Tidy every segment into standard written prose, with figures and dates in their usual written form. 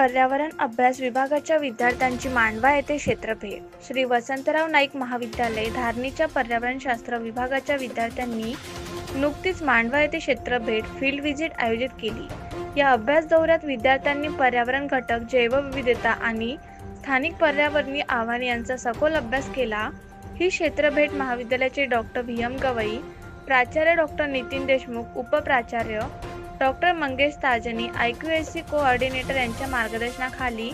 पर्यावरण अभ्यास विभागाच्या विद्यार्थ्यांची मांडवा येथे क्षेत्रफेट. श्री वसंतराव नाईक महाविद्यालय धारणीच्या पर्यावरणशास्त्र विभागाच्या विद्यार्थ्यांनी नुकतीच मांडवा येथे क्षेत्रभेट फील्ड व्हिजिट आयोजित केली. या अभ्यास दौऱ्यात विद्यार्थ्यांनी पर्यावरण घटक, जैवविविधता आणि स्थानिक पर्यावरणीय आव्हाने यांचा सखोल अभ्यास केला. ही क्षेत्रभेट महाविद्यालयाचे डॉक्टर व्ही.एम. गवई, प्राचार्य डॉक्टर नितीन देशमुख, उपप्राचार्य doctor Mangesh Tajni, IQAC coordinator यांच्या मार्गदर्शनाखाली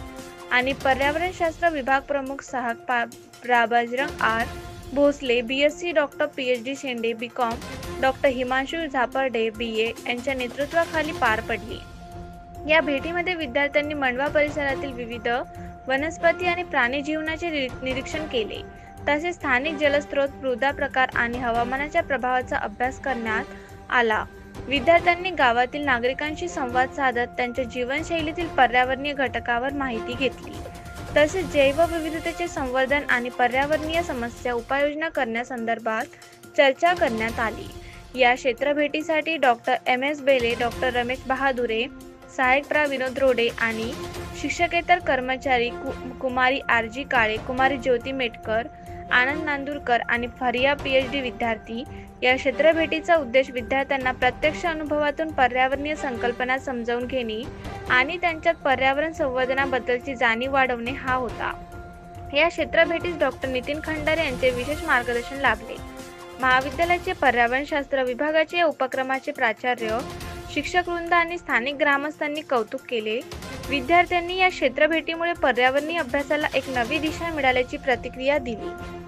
आणि पर्यावरणशास्त्र विभाग प्रमुख सहायक Bajrang R. Bhosale, BSc doctor PhD Shende, BCom doctor Himanshu Zaparde, BA यांच्या नेतृत्वाखाली पार पडली. या भेटीमध्ये विद्यार्थ्यांनी मांडवा परिसरातील विविध वनस्पती आणि प्राणी जीवनाचे निरीक्षण केले. तसेच स्थानिक जलस्रोत, मृदा प्रकार आणि हवामानाच्या प्रभावाचा अभ्यास करण्यात आला. विद्यार्थ्यांनी गावातील नागरिकांशी संवाद साधत त्यांच्या जीवनशैलीतील पर्यावरणीय घटकावर माहिती घेतली. तसेच जैवविविधतेचे संवर्धन आणि पर्यावरणीय समस्या उपाययोजना करण्यासंदर्भात चर्चा करण्यात आली. या क्षेत्रभेटीसाठी doctor MS Bele, doctor Ramesh Bahadure, सहायक प्रा. विनोद रोडे आणि शिक्षकेतर कर्मचारी कुमारी RG काळे, कुमारी ज्योती मेटकर, आनंद नांदुरकर आणि फरिया PhD विद्यार्थी. या क्षेत्रभेटीचा उद्देश विद्यार्थ्यांना प्रत्यक्ष अनुभवातून पर्यावरणीय संकल्पना समजावून घेणे आणि त्यांच्यात पर्यावरण संवर्धनाबद्दलची जाणीव वाढवणे हा होता. या क्षेत्रभेटीस डॉक्टर नितीन खंडारे यांचे विशेष मार्गदर्शन लाभले. महाविद्यालयाचे पर्यावरणशास्त्र विभागाचे या उपक्रमाचे प्राचार्य, शिक्षकवृंद आणि स्थानिक ग्रामस्थांनी कौतुक केले. विद्यार्थ्यांनी या क्षेत्रभेटीमुळे पर्यावरणीय अभ्यासाला एक नवी दिशा मिळाल्याची प्रतिक्रिया दिली.